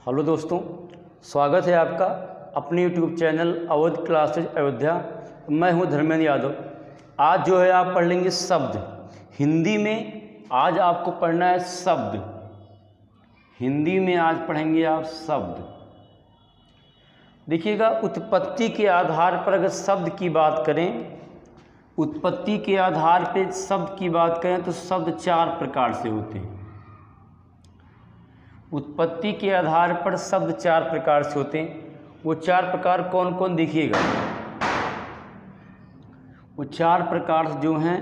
Hello दोस्तों, स्वागत है आपका अपने YouTube channel Awadh classes Ayodhya. मैं हूं धर्मेंद्र यादव। आज जो है आप पढ़ लेंगे शब्द हिंदी में। आज आपको पढ़ना है शब्द हिंदी में। आज पढ़ेंगे आप शब्द। देखिएगा, उत्पत्ति के आधार पर अगर शब्द की बात करें, उत्पत्ति के आधार पर शब्द की बात करें तो शब्द चार प्रकार से होते हैं। उत्पत्ति के आधार पर शब्द चार प्रकार से होते हैं। वो चार प्रकार कौन कौन देखिएगा। वो चार प्रकार जो हैं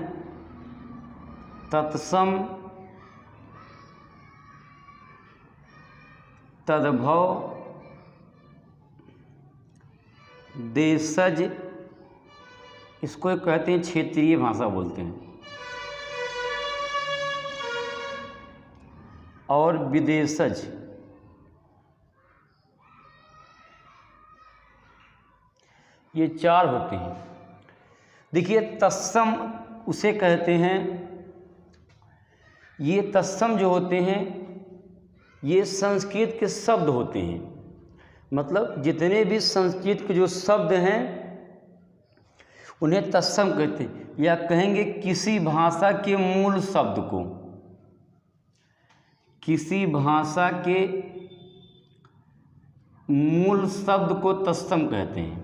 तत्सम, तद्भव, देशज, इसको कहते हैं क्षेत्रीय भाषा बोलते हैं, और विदेशज। ये चार होते हैं। देखिए, तत्सम उसे कहते हैं। ये तत्सम जो होते हैं ये संस्कृत के शब्द होते हैं। मतलब जितने भी संस्कृत के जो शब्द हैं उन्हें तत्सम कहते हैं, या कहेंगे किसी भाषा के मूल शब्द को, किसी भाषा के मूल शब्द को तत्सम कहते हैं।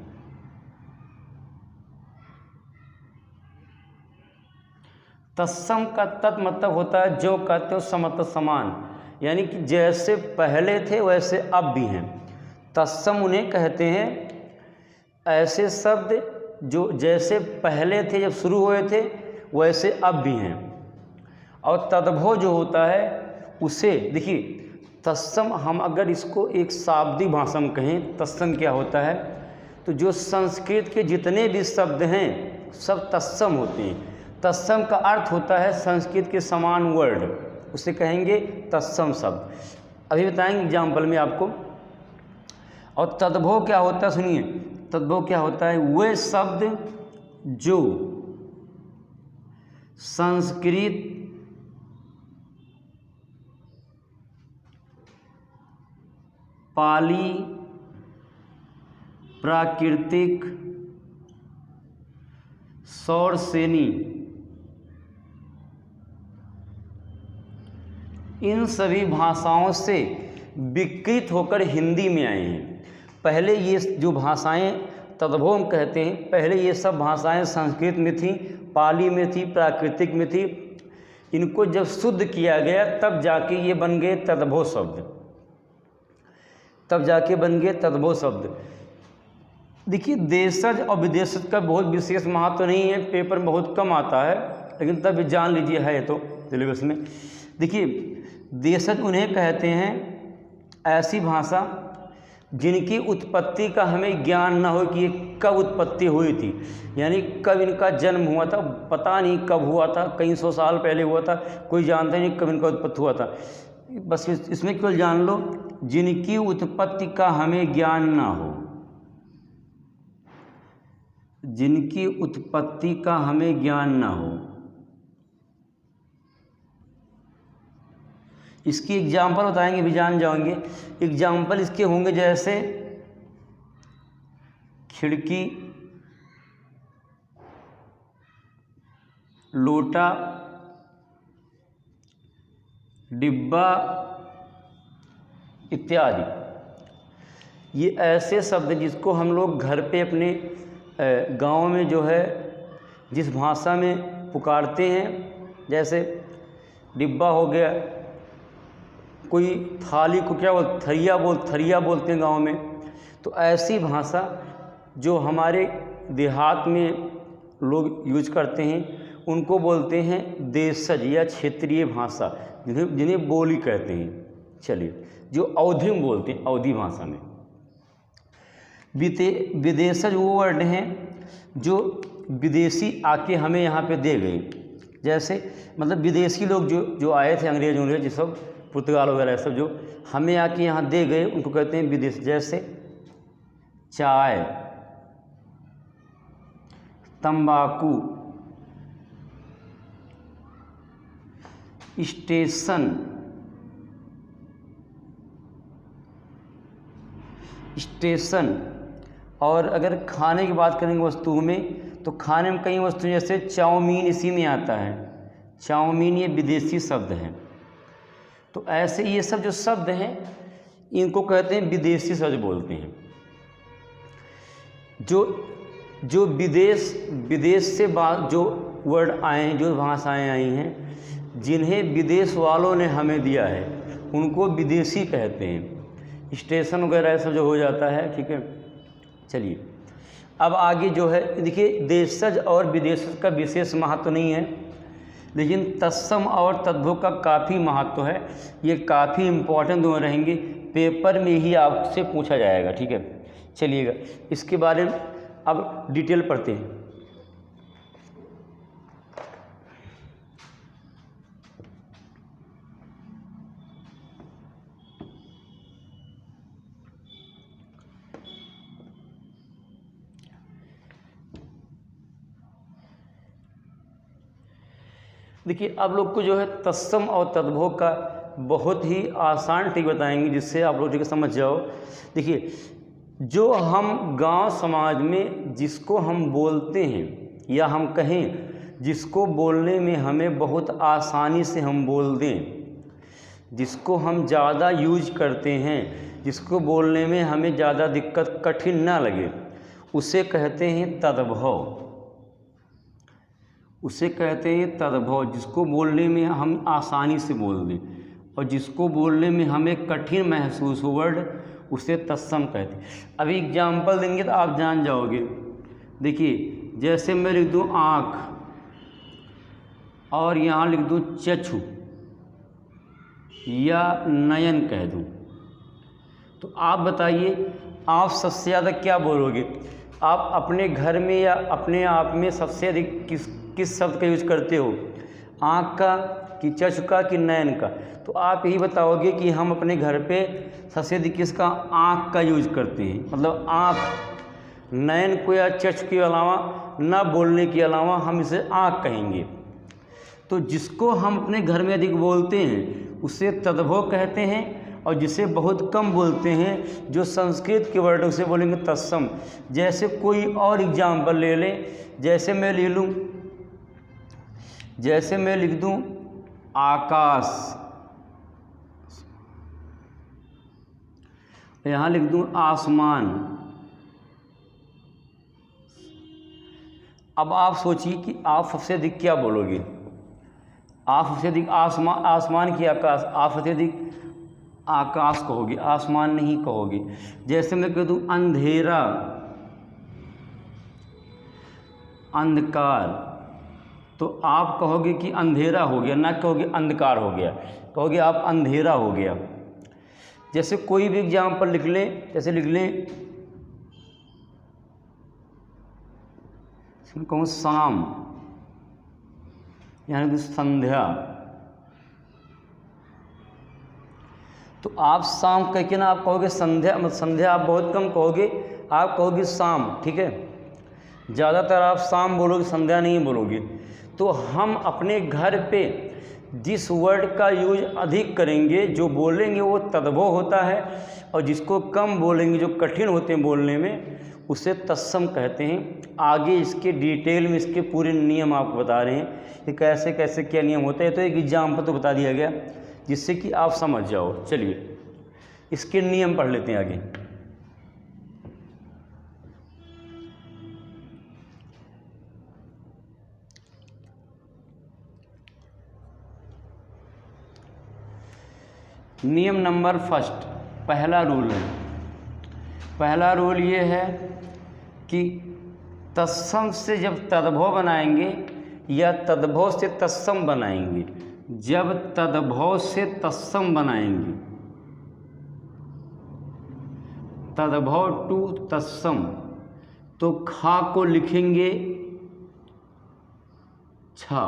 तत्सम का तत् मतलब होता है जो कहते हो समत समान, यानी कि जैसे पहले थे वैसे अब भी हैं। तत्सम उन्हें कहते हैं ऐसे शब्द जो जैसे पहले थे, जब शुरू हुए थे, वैसे अब भी हैं। और तद्भव जो होता है उसे, देखिए तत्सम हम अगर इसको एक शाब्दिक भाषा में कहें, तत्सम क्या होता है, तो जो संस्कृत के जितने भी शब्द हैं सब तत्सम होते हैं। तत्सम का अर्थ होता है संस्कृत के समान वर्ड, उसे कहेंगे तत्सम शब्द। अभी बताएंगे एग्जाम्पल में आपको। और तद्भव क्या होता है, सुनिए, तद्भव क्या होता है, वे शब्द जो संस्कृत, पाली, प्राकृतिक, सौरसेनी, इन सभी भाषाओं से विकृत होकर हिंदी में आए हैं। पहले ये जो भाषाएं तद्भव हम कहते हैं, पहले ये सब भाषाएं संस्कृत में थी, पाली में थी, प्राकृतिक में थी। इनको जब शुद्ध किया गया तब जाके ये बन गए तद्भव शब्द, तब जाके बन गए तद्भव शब्द। देखिए, देशज और विदेशज का बहुत विशेष महत्व तो नहीं है, पेपर में बहुत कम आता है, लेकिन तब जान लीजिए है तो सिलेबस में। देखिए, देशज उन्हें कहते हैं ऐसी भाषा जिनकी उत्पत्ति का हमें ज्ञान ना हो कि ये कब उत्पत्ति हुई थी, यानी कब इनका जन्म हुआ था, पता नहीं कब हुआ था, कई सौ साल पहले हुआ था, कोई जानता नहीं कब इनका उत्पत्ति हुआ था। बस इसमें केवल जान लो जिनकी उत्पत्ति का हमें ज्ञान ना हो, जिनकी उत्पत्ति का हमें ज्ञान ना हो। इसकी एग्जाम्पल बताएंगे, भी जान जाओगे। एग्जाम्पल इसके होंगे जैसे खिड़की, लोटा, डिब्बा इत्यादि। ये ऐसे शब्द जिसको हम लोग घर पे अपने गांव में जो है जिस भाषा में पुकारते हैं, जैसे डिब्बा हो गया, कोई थाली को क्या बोलते, थरिया बोलते हैं गांव में। तो ऐसी भाषा जो हमारे देहात में लोग यूज करते हैं उनको बोलते हैं देशज या क्षेत्रीय भाषा, जिन्हें बोली कहते हैं। चलिए, जो अवधि में बोलते हैं, अवधि भाषा में। विदेशज वो वर्ड हैं जो विदेशी आके हमें यहाँ पे दे गए। जैसे मतलब विदेशी लोग जो आए थे, अंग्रेज सब, पुर्तगाल वगैरह सब, जो हमें आके यहाँ दे गए, उनको कहते हैं विदेश। जैसे चाय, तंबाकू, स्टेशन, स्टेशन। और अगर खाने की बात करेंगे वस्तुओं में, तो खाने में कई वस्तुएं जैसे चाउमीन इसी में आता है। चाउमीन ये विदेशी शब्द है। तो ऐसे ये सब जो शब्द हैं इनको कहते हैं विदेशी शब्द बोलते हैं। जो विदेश से बात जो वर्ड आए हैं, जो भाषाएं आई हैं, जिन्हें विदेश वालों ने हमें दिया है उनको विदेशी कहते हैं। स्टेशन वगैरह सब जो हो जाता है, ठीक है। चलिए अब आगे जो है, देखिए देशज और विदेशज का विशेष महत्व नहीं है, लेकिन तत्सम और तद्भव का काफ़ी महत्व है। ये काफ़ी इम्पोर्टेंट दोनों रहेंगे, पेपर में ही आपसे पूछा जाएगा, ठीक है। चलिएगा इसके बारे में अब डिटेल पढ़ते हैं। देखिए आप लोग को जो है तत्सम और तद्भव का बहुत ही आसान ट्रिक बताएंगे, जिससे आप लोग ठीक समझ जाओ। देखिए जो हम गांव समाज में जिसको हम बोलते हैं, या हम कहें जिसको बोलने में हमें बहुत आसानी से हम बोल दें, जिसको हम ज़्यादा यूज करते हैं, जिसको बोलने में हमें ज़्यादा दिक्कत कठिन ना लगे, उसे कहते हैं तद्भव। उसे कहते हैं तद्भव, जिसको बोलने में हम आसानी से बोल दें और जिसको बोलने में हमें कठिन महसूस हो वर्ड, उसे तत्सम कहते हैं। अभी एग्जाम्पल देंगे तो आप जान जाओगे। देखिए जैसे मैं लिख दूँ आँख और यहाँ लिख दूँ चक्षु या नयन कह दूँ, तो आप बताइए आप सबसे ज़्यादा क्या बोलोगे? आप अपने घर में या अपने आप में सबसे अधिक किस शब्द का यूज करते हो? आँख का कि चक्षु का कि नयन का? तो आप यही बताओगे कि हम अपने घर पे सबसे अधिक किसका, आँख का यूज करते हैं। मतलब आँख, नयन को या चक्षु के अलावा, ना बोलने के अलावा हम इसे आँख कहेंगे। तो जिसको हम अपने घर में अधिक बोलते हैं उसे तद्भव कहते हैं, और जिसे बहुत कम बोलते हैं, जो संस्कृत के वर्ड, उसे बोलेंगे तत्सम। जैसे कोई और एग्जाम्पल ले लें, जैसे मैं लिख दूं आकाश, यहाँ लिख दूं आसमान। अब आप सोचिए कि आप सबसे अधिक क्या बोलोगे? आप सबसे अधिक आसमान की आकाश, आप सबसे अधिक आकाश कहोगे, आसमान नहीं कहोगे। जैसे मैं कह दूं अंधेरा, अंधकार, तो आप कहोगे कि अंधेरा हो गया, ना कहोगे अंधकार हो गया, कहोगे आप अंधेरा हो गया। जैसे कोई भी एग्जाम्पल लिख लें, जैसे लिख लें कहूँ शाम, यानी संध्या, तो आप शाम कह के ना आप कहोगे संध्या, मतलब संध्या आप बहुत कम कहोगे, आप कहोगे शाम, ठीक है। ज़्यादातर आप शाम बोलोगे, संध्या नहीं बोलोगे। तो हम अपने घर पे जिस वर्ड का यूज अधिक करेंगे, जो बोलेंगे वो तद्भव होता है, और जिसको कम बोलेंगे, जो कठिन होते हैं बोलने में, उसे तत्सम कहते हैं। आगे इसके डिटेल में इसके पूरे नियम आपको बता रहे हैं कि कैसे कैसे क्या नियम होते हैं। तो एक एग्जाम्पल तो बता दिया गया जिससे कि आप समझ जाओ। चलिए इसके नियम पढ़ लेते हैं आगे। नियम नंबर फर्स्ट, पहला रूल है। पहला रूल ये है कि तत्सम से जब तद्भव बनाएंगे या तद्भव से तत्सम बनाएंगे, जब तद्भव से तत्सम बनाएंगे, तद्भव टू तत्सम, तो खा को लिखेंगे छा,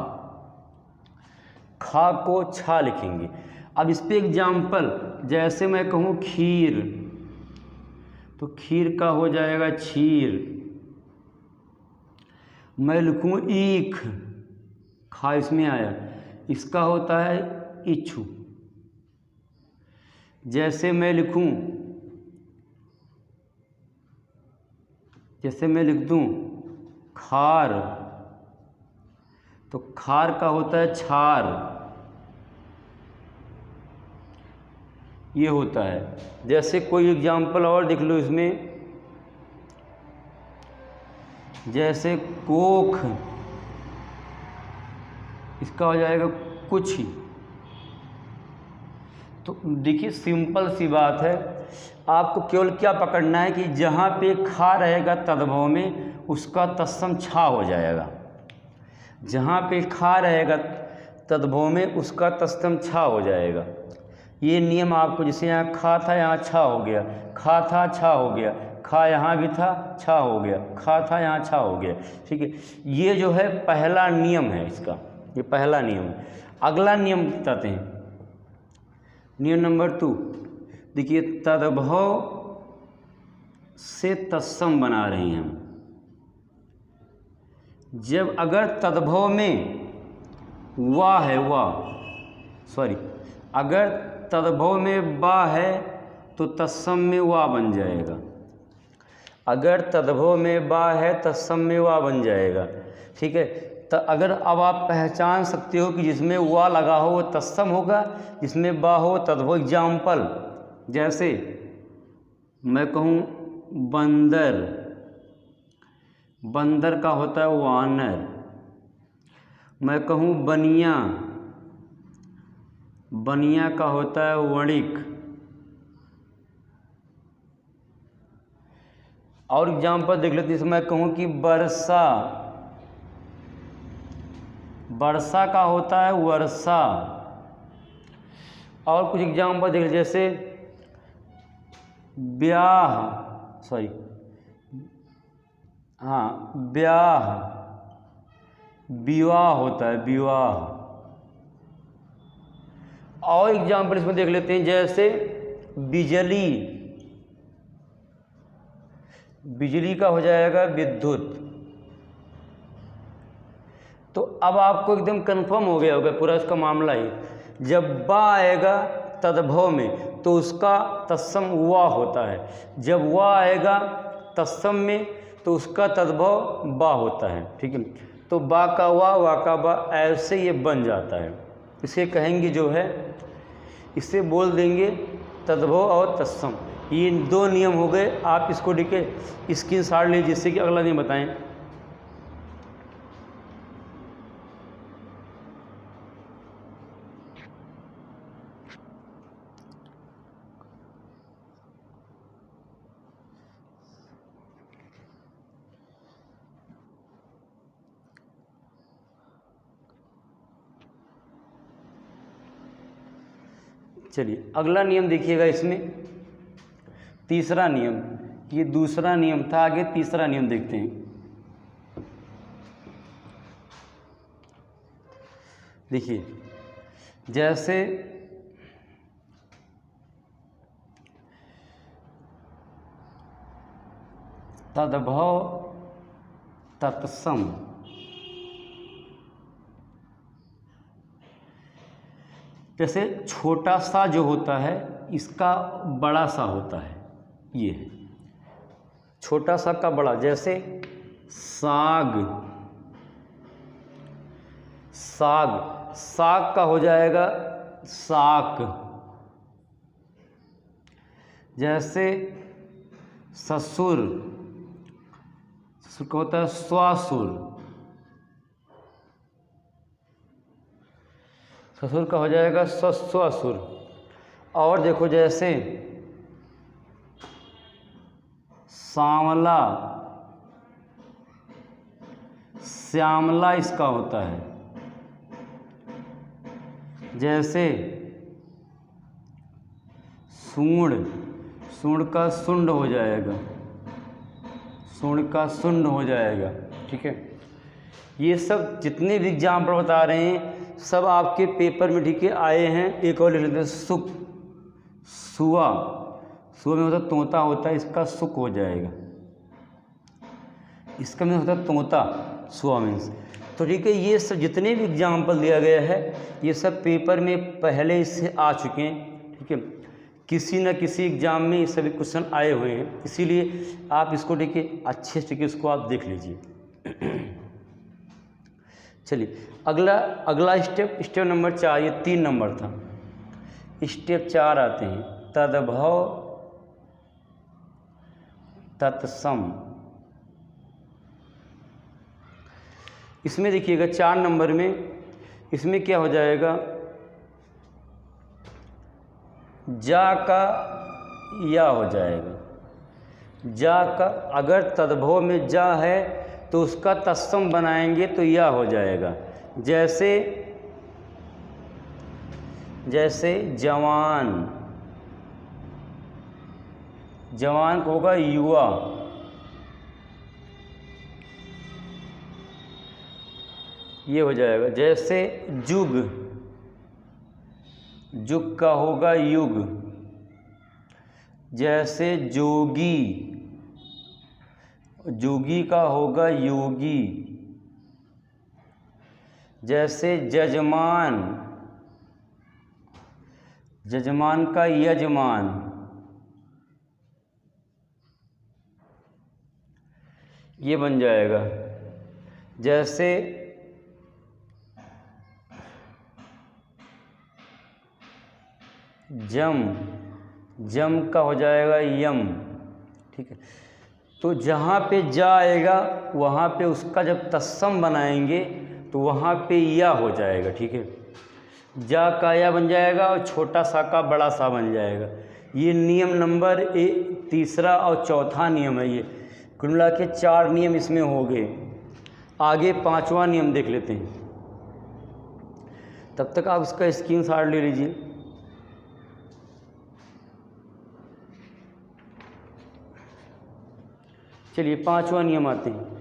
खा को छा लिखेंगे। अब इस पे एग्जाम्पल, जैसे मैं कहूँ खीर, तो खीर का हो जाएगा छीर। मैं लिखूँ ईख, खा इसमें आया, इसका होता है इच्छु। जैसे मैं लिखूँ जैसे मैं लिख दूं खार, तो खार का होता है छार, ये होता है। जैसे कोई एग्जाम्पल और देख लो इसमें, जैसे कोख, इसका हो जाएगा कुछ ही। तो देखिए सिंपल सी बात है, आपको केवल क्या पकड़ना है कि जहाँ पे खा रहेगा तद्भव में उसका तत्सम छा हो जाएगा। जहाँ पे खा रहेगा तद्भव में उसका तत्सम छा हो जाएगा। ये नियम आपको, जैसे यहाँ खा था यहाँ छा हो गया, खा था छा हो गया, खा यहाँ भी था छा हो गया, खा था यहाँ छा हो गया। ठीक है, ये जो है पहला नियम है इसका, ये पहला नियम है। अगला नियम बताते हैं, नियम नंबर 2। देखिए तद्भव से तत्सम बना रहे हैं हम। जब अगर तद्भव में वा है, अगर तद्भव में बा है तो तत्सम में वा बन जाएगा। अगर तद्भव में बा है तत्सम में वा बन जाएगा। ठीक है, तो अगर अब आप पहचान सकते हो कि जिसमें वा लगा हो वो तत्सम होगा, जिसमें बा हो तद्भव। एग्जाम्पल, जैसे मैं कहूँ बंदर, बंदर का होता है वानर। मैं कहूँ बनिया, बनिया का होता है वणिक। और एग्जाम्पल देख लेते हैं, मैं कहूँ कि वर्षा, वर्षा का होता है वर्षा। और कुछ एग्जाम्पल देख लीजिए, जैसे ब्याह, ब्याह, विवाह होता है विवाह। और एग्जाम्पल इसमें देख लेते हैं, जैसे बिजली, बिजली का हो जाएगा विद्युत। तो अब आपको एकदम कंफर्म हो गया होगा पूरा इसका मामला ही। जब बा आएगा तद्भव में तो उसका तत्सम वा होता है, जब वा आएगा तत्सम में तो उसका तद्भव बा होता है। ठीक है, तो बा का वा का बा, ऐसे ये बन जाता है। इसे कहेंगे जो है, इसे बोल देंगे तद्भव और तत्सम। ये 2 नियम हो गए। आप इसको लिखे स्क्रीनशॉट लीजिए, जिससे कि अगला नियम बताएं। चलिए अगला नियम देखिएगा, इसमें तीसरा नियम, ये दूसरा नियम था, आगे तीसरा नियम देखते हैं। देखिए जैसे तद्भव तत्सम, जैसे छोटा सा जो होता है इसका बड़ा सा होता है, ये है छोटा सा का बड़ा। जैसे साग, साग, साग का हो जाएगा साक। जैसे ससुर, ससुर का होता है स्वासुर। ससुर का हो जाएगा ससुर। और देखो जैसे सांवला, श्यामला इसका होता है। जैसे सूंड, सूंड का सुंड हो जाएगा, सूंड का सुंड हो जाएगा। ठीक है, ये सब जितने भी एग्जाम्पल बता रहे हैं सब आपके पेपर में ठीक है आए हैं। एक और लिख लेते हैं सुख, सुआ, सुआ में होता तोता होता है, इसका सुख हो जाएगा। इसका में होता तोता, सुआ मीन्स। तो ठीक है, ये सब जितने भी एग्जाम्पल दिया गया है ये सब पेपर में पहले इससे आ चुके हैं। ठीक है, किसी न किसी एग्ज़ाम में ये सभी क्वेश्चन आए हुए हैं, इसीलिए आप इसको देखिए अच्छे से देखिए, इसको आप देख लीजिए। चलिए अगला स्टेप नंबर 4, ये 3 नंबर था। स्टेप 4 आते हैं तद्भव तत्सम। इसमें देखिएगा 4 नंबर में, इसमें क्या हो जाएगा, जा का या हो जाएगा। जा का अगर तद्भव में जा है तो उसका तत्सम बनाएंगे तो या हो जाएगा। जैसे जवान, जवान को होगा युवा। ये हो जाएगा। जैसे जुग, जुग का होगा युग। जैसे जोगी, जोगी का होगा योगी। जैसे जजमान, जजमान का यजमान। ये बन जाएगा। जैसे जम, जम का हो जाएगा यम। ठीक है, तो जहाँ पे जा आएगा वहाँ पे उसका जब तत्सम बनाएंगे तो वहाँ पे या हो जाएगा। ठीक है, जा का या बन जाएगा और छोटा सा का बड़ा सा बन जाएगा। ये नियम नंबर तीसरा और चौथा नियम है। ये कुल मिला के 4 नियम इसमें हो गए। आगे 5वां नियम देख लेते हैं। तब तक आप इसका स्क्रीनशॉट ले लीजिए। चलिए 5वां नियम आते हैं।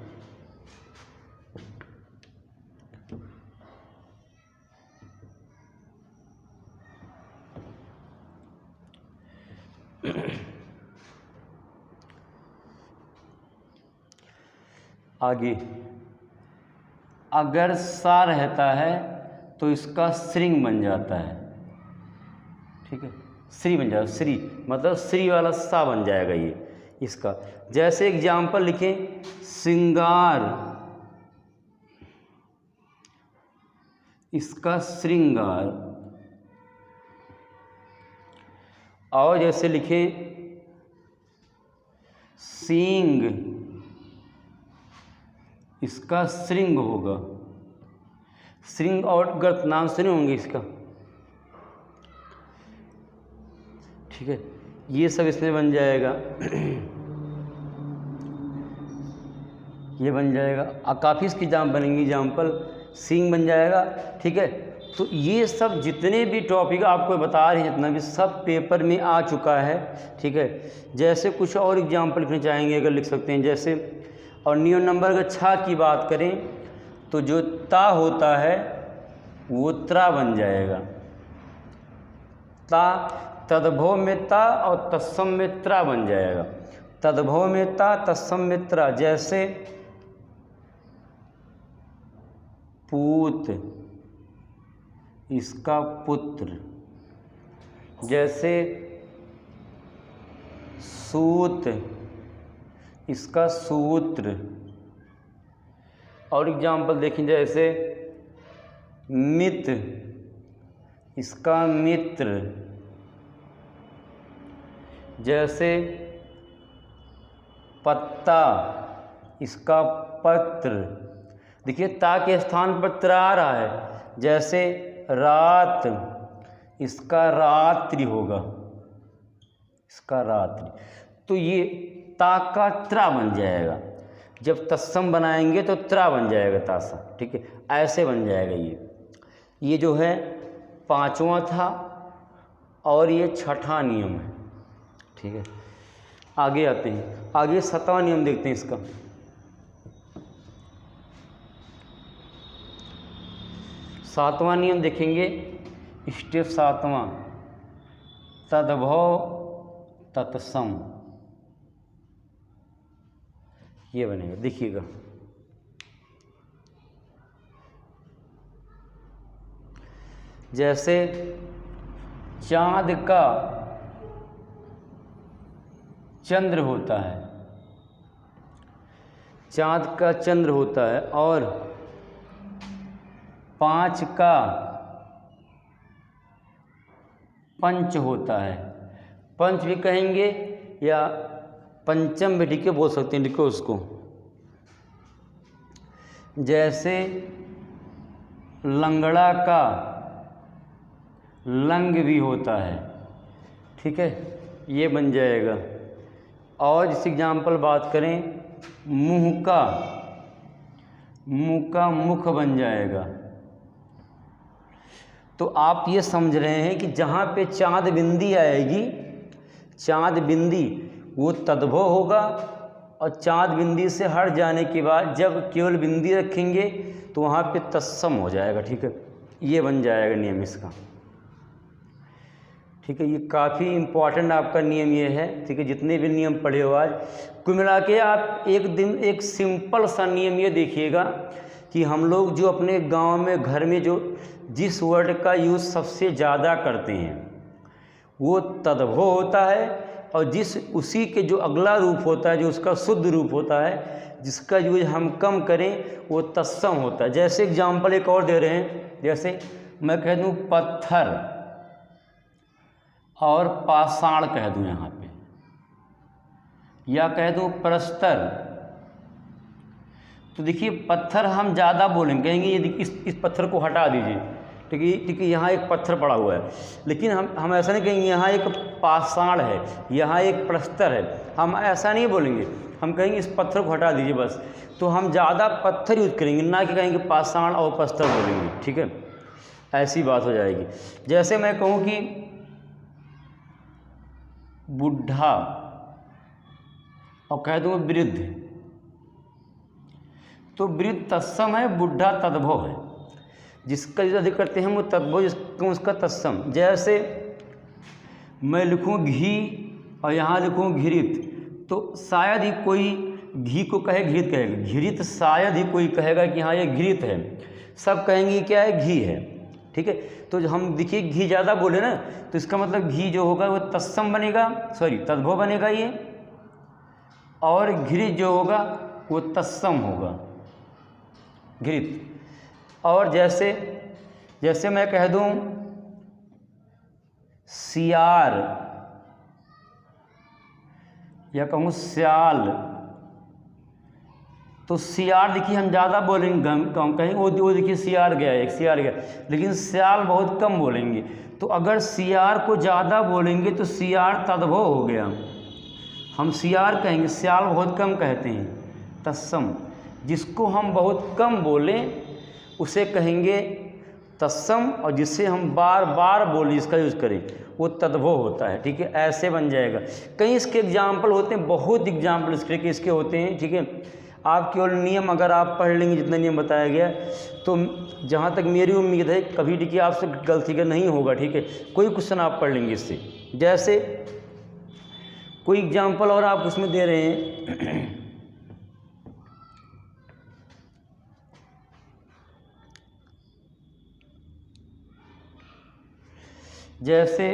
आगे अगर सा रहता है तो इसका श्रिंग बन जाता है। ठीक है, श्री बन जाएगा। श्री मतलब श्री वाला सा बन जाएगा ये इसका। जैसे एग्जाम्पल लिखें, श्रृंगार, इसका श्रृंगार। और जैसे लिखें सींग, इसका श्रृंग होगा। श्रृंग और गर्त नाम से नहीं होंगे इसका। ठीक है, ये सब इसमें बन जाएगा। ये बन जाएगा। काफ़ी इसकी बनेंगी एग्जाम्पल। सींग बन जाएगा। ठीक है, तो ये सब जितने भी टॉपिक आपको बता रहे हैं, जितना भी सब पेपर में आ चुका है। ठीक है, जैसे कुछ और एग्जाम्पल लिखना चाहेंगे अगर लिख सकते हैं। जैसे और नियम नंबर अगर 6 की बात करें तो जो ता होता है वो त्रा बन जाएगा। ता तद्भव में ता और तत्सम में त्रा बन जाएगा। तद्भव में ता, तत्सम में त्रा। जैसे पूत, इसका पुत्र। जैसे सूत, इसका सूत्र। और एग्जाम्पल देखें, जैसे मित्र, इसका मित्र। जैसे पत्ता, इसका पत्र। देखिए ता के स्थान पर त्र आ रहा है। जैसे रात, इसका रात्रि होगा, इसका रात्रि। तो ये ता का त्रा बन जाएगा। जब तत्सम बनाएंगे तो त्रा बन जाएगा तासा। ठीक है, ऐसे बन जाएगा ये जो है 5वां था और ये 6ठा नियम है। ठीक है, आगे आते हैं। आगे 7वां नियम देखते हैं इसका। सातवां नियम देखेंगे, स्टेप 7वां, तद्भव तत्सम। ये बनेगा, देखिएगा। जैसे चाँद का चंद्र होता है, चाँद का चंद्र होता है, और 5 का पंच होता है। पंच भी कहेंगे या पंचम भी ठीक है बोल सकते हैं, लिखो उसको। जैसे लंगड़ा का लंग भी होता है, ठीक है, ये बन जाएगा। और जैसे एग्जाम्पल बात करें, मुंह का मुख बन जाएगा। तो आप ये समझ रहे हैं कि जहाँ पे चाँद बिंदी आएगी, चाँद बिंदी वो तद्भव होगा, और चाँद बिंदी से हट जाने के बाद जब केवल बिंदी रखेंगे तो वहाँ पे तत्सम हो जाएगा, ठीक है। ये बन जाएगा नियम इसका, ठीक है। ये काफ़ी इम्पॉर्टेंट आपका नियम ये है, ठीक है। जितने भी नियम पढ़े हो आज, कुल मिला के आप एक दिन एक सिंपल सा नियम ये देखिएगा कि हम लोग जो अपने गांव में घर में जो जिस वर्ड का यूज़ सबसे ज़्यादा करते हैं वो तद्भव होता है, और जिस उसी के जो अगला रूप होता है, जो उसका शुद्ध रूप होता है, जिसका यूज हम कम करें वो तत्सम होता है। जैसे एग्जाम्पल एक और दे रहे हैं, जैसे मैं कह दूँ पत्थर और पाषाण कह दूं यहाँ पे, या कह दूं प्रस्तर। तो देखिए पत्थर हम ज़्यादा बोलेंगे, कहेंगे ये इस पत्थर को हटा दीजिए, ठीक है, यहाँ एक पत्थर पड़ा हुआ है। लेकिन हम ऐसा नहीं कहेंगे यहाँ एक पाषाण है, यहाँ एक प्रस्तर है, हम ऐसा नहीं बोलेंगे। हम कहेंगे इस पत्थर को हटा दीजिए बस। तो हम ज़्यादा पत्थर यूज करेंगे, ना कि कहेंगे पाषाण और प्रस्तर बोलेंगे, ठीक है। ऐसी बात हो जाएगी। जैसे मैं कहूँ कि बुढ़ा और कह दूँ वृद्ध, तो वृद्ध तत्सम है, बुढ़ा तद्भव है। जिसका जो अधिक करते हैं वो तद्भव, जिसका उसका तत्सम। जैसे मैं लिखूँ घी और यहाँ लिखूँ घृत, तो शायद ही कोई घी को कहे घृत कहेगा, घृत शायद ही कोई कहेगा कि हाँ ये घृत है। सब कहेंगे क्या है, घी है, ठीक है। तो हम देखिए घी ज़्यादा बोले ना, तो इसका मतलब घी जो होगा वो तत्सम बनेगा, सॉरी तद्भव बनेगा ये, और घृत जो होगा वो तत्सम होगा, घृत। और जैसे मैं कह दूं सियार या कहूँ स्याल, तो सियार देखिए हम ज़्यादा बोलेंगे, कम कहेंगे वो देखिए सियार गया, एक सियार गया, लेकिन सियाल बहुत कम बोलेंगे। तो अगर सियार को ज़्यादा बोलेंगे तो सियार तद्भव हो गया, हम सियार कहेंगे, सियाल बहुत कम कहते हैं, तत्सम। जिसको हम बहुत कम बोलें उसे कहेंगे तत्सम, और जिससे हम बार बार बोलें, इसका यूज़ करें, वो तद्भव होता है, ठीक है। ऐसे बन जाएगा। कई इसके एग्जाम्पल होते हैं, बहुत एग्जाम्पल इसके होते हैं, ठीक है। आप केवल नियम अगर आप पढ़ लेंगे जितना नियम बताया गया, तो जहाँ तक मेरी उम्मीद है कभी देखिए आपसे गलती का नहीं होगा, ठीक है। कोई क्वेश्चन आप पढ़ लेंगे इससे। जैसे कोई एग्जाम्पल और आप उसमें दे रहे हैं, जैसे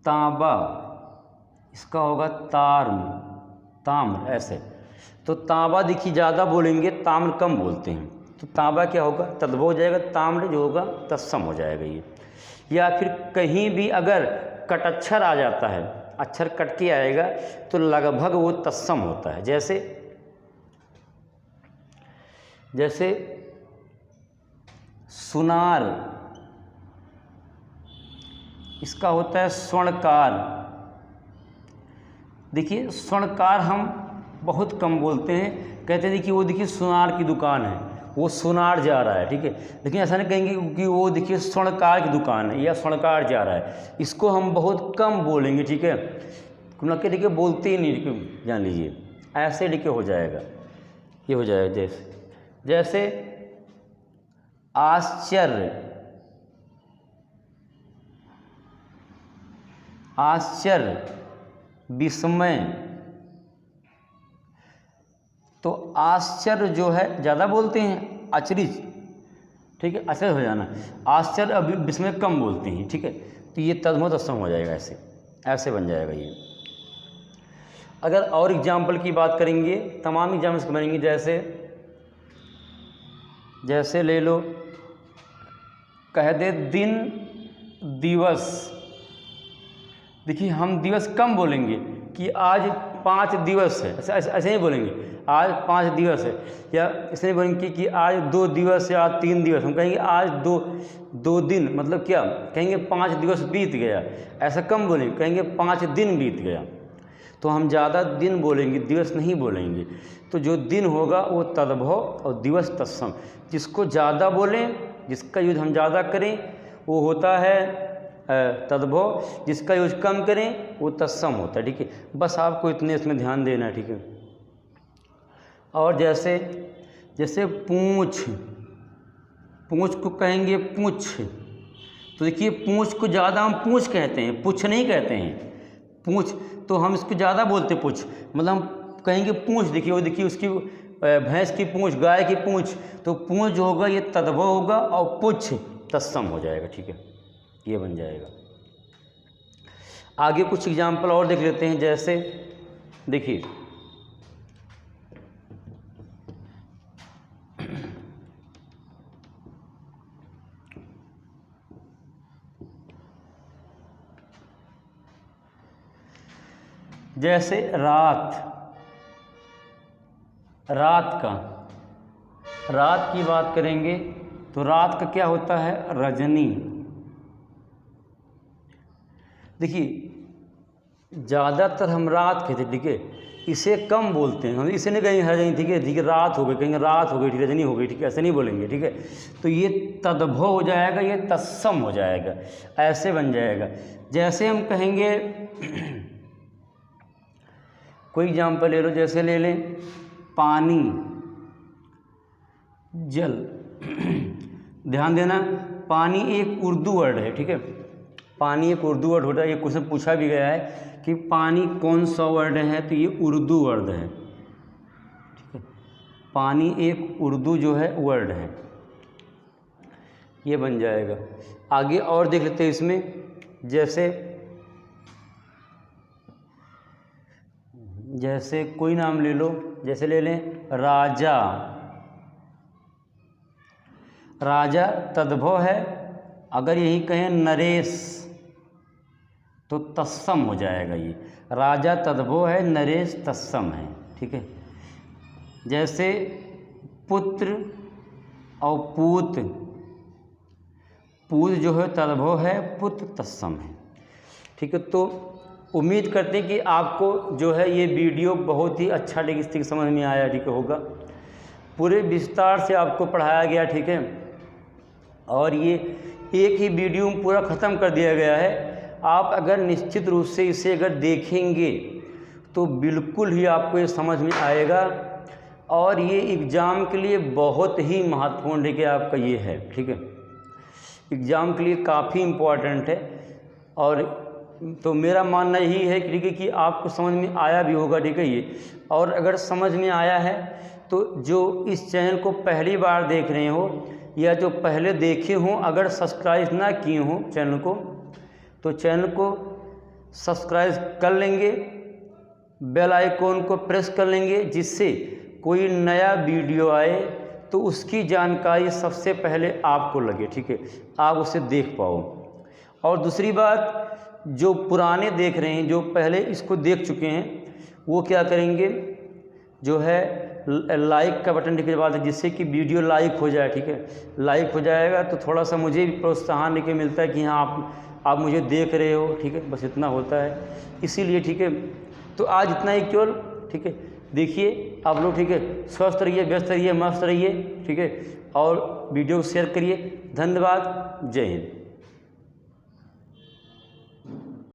तांबा, इसका होगा ताम्र, ऐसे। तो तांबा देखिए ज़्यादा बोलेंगे, ताम्र कम बोलते हैं, तो तांबा क्या होगा, तद्भव हो जाएगा, ताम्र जो होगा तत्सम हो जाएगा ये। या फिर कहीं भी अगर कट अक्षर आ जाता है, अक्षर कट के आएगा, तो लगभग वो तत्सम होता है। जैसे सुनार, इसका होता है स्वर्णकार। देखिए स्वर्णकार हम बहुत कम बोलते हैं, कहते हैं कि वो देखिए सुनार की दुकान है, वो सुनार जा रहा है, ठीक है। लेकिन ऐसा नहीं कहेंगे कि वो देखिए स्वर्णकार की दुकान है या स्वर्णकार जा रहा है, इसको हम बहुत कम बोलेंगे, ठीक है। क्योंकि देखिए बोलते ही नहीं, जान लीजिए ऐसे लिखे हो जाएगा, ये हो जाएगा। जैसे आश्चर्य, विस्मय। तो आश्चर्य जो है ज़्यादा बोलते हैं, अचरज, ठीक है, अचरज हो जाना। आश्चर्य अभी विस्मय कम बोलते हैं, ठीक है। तो ये तद्भव तत्सम हो जाएगा, ऐसे बन जाएगा ये। अगर और एग्जाम्पल की बात करेंगे, तमाम एग्जाम्पल्स बनेंगे, जैसे ले लो, कह दे दिन दिवस। देखिए हम दिवस कम बोलेंगे कि आज 5 दिवस है, ऐसे नहीं बोलेंगे आज 5 दिवस है, या ऐसे नहीं बोलेंगे कि आज 2 दिवस या 3 दिवस। हम कहेंगे आज दो दिन, मतलब क्या कहेंगे 5 दिवस बीत गया, ऐसा कम बोलेंगे, कहेंगे 5 दिन बीत गया। तो हम ज़्यादा दिन बोलेंगे, दिवस नहीं बोलेंगे। तो जो दिन होगा वो तद्भव और दिवस तत्सम। जिसको ज़्यादा बोलें, जिसका यूज हम ज़्यादा करें वो होता है तद्भव, जिसका यूज कम करें वो तत्सम होता है। ठीक है, बस आपको इतने इसमें ध्यान देना है। ठीक है, और जैसे पूँछ को कहेंगे पूँछ। तो देखिए पूँछ को ज़्यादा हम पूँछ कहते हैं, पुछ नहीं कहते हैं, पूँछ। तो हम इसको ज़्यादा बोलते पूँछ, मतलब हम कहेंगे पूँछ। देखिए वो देखिए उसकी भैंस की पूँछ, गाय की पूँछ। तो पूँछ जो होगा ये तद्भव होगा और पुछ तत्सम हो जाएगा। ठीक है, ये बन जाएगा। आगे कुछ एग्जाम्पल और देख लेते हैं। जैसे देखिए जैसे रात की बात करेंगे तो रात का क्या होता है, रजनी। देखिए ज़्यादातर हम रात कहते, ठीक है, इसे कम बोलते हैं हम, इसे नहीं कहेंगे रजनी। ठीक है, ठीक है, रात हो गई, कहेंगे रात हो गई, ठीक, रजनी हो गई, ठीक है, ऐसे नहीं बोलेंगे। ठीक है, तो ये तद्भव हो जाएगा, ये तत्सम हो जाएगा, ऐसे बन जाएगा। जैसे हम कहेंगे कोई एग्जाम्पल ले लो, जैसे ले लें पानी, जल। ध्यान देना, पानी एक उर्दू वर्ड है। ठीक है, पानी एक उर्दू वर्ड होता है। ये क्वेश्चन पूछा भी गया है कि पानी कौन सा वर्ड है, तो ये उर्दू वर्ड है। ठीक है, पानी एक उर्दू जो है वर्ड है, ये बन जाएगा। आगे और देख लेते हैं इसमें। जैसे कोई नाम ले लो, जैसे ले लें राजा। राजा तद्भव है, अगर यही कहें नरेश तो तत्सम हो जाएगा। ये राजा तद्भव है, नरेश तत्सम है। ठीक है, जैसे पुत्र और पूत जो है तद्भव है, पुत्र तत्सम है। ठीक है, तो उम्मीद करते हैं कि आपको जो है ये वीडियो बहुत ही अच्छा तरीके से समझ में आया। ठीक होगा, पूरे विस्तार से आपको पढ़ाया गया। ठीक है, और ये एक ही वीडियो में पूरा ख़त्म कर दिया गया है। आप अगर निश्चित रूप से इसे अगर देखेंगे तो बिल्कुल ही आपको ये समझ में आएगा, और ये एग्ज़ाम के लिए बहुत ही महत्वपूर्ण है कि आपका ये है। ठीक है, एग्ज़ाम के लिए काफ़ी इम्पोर्टेंट है। और तो मेरा मानना यही है कि आपको समझ में आया भी होगा। ठीक है, ये और अगर समझ में आया है तो जो इस चैनल को पहली बार देख रहे हो या जो पहले देखे हों, अगर सब्सक्राइब ना किए हों चैनल को, तो चैनल को सब्सक्राइब कर लेंगे, बेल आइकॉन को प्रेस कर लेंगे, जिससे कोई नया वीडियो आए तो उसकी जानकारी सबसे पहले आपको लगे। ठीक है, आप उसे देख पाओ। और दूसरी बात, जो पुराने देख रहे हैं, जो पहले इसको देख चुके हैं, वो क्या करेंगे, जो है लाइक का बटन दबा बाद, जिससे कि वीडियो लाइक हो जाए। ठीक है, लाइक हो जाएगा तो थोड़ा सा मुझे भी प्रोत्साहन लेके मिलता है कि हाँ आप मुझे देख रहे हो। ठीक है, बस इतना होता है, इसीलिए। ठीक है, तो आज इतना ही केवल। ठीक है, देखिए आप लोग। ठीक है, स्वस्थ रहिए, व्यस्त रहिए, मस्त रहिए। ठीक है, और वीडियो को शेयर करिए। धन्यवाद, जय हिंद।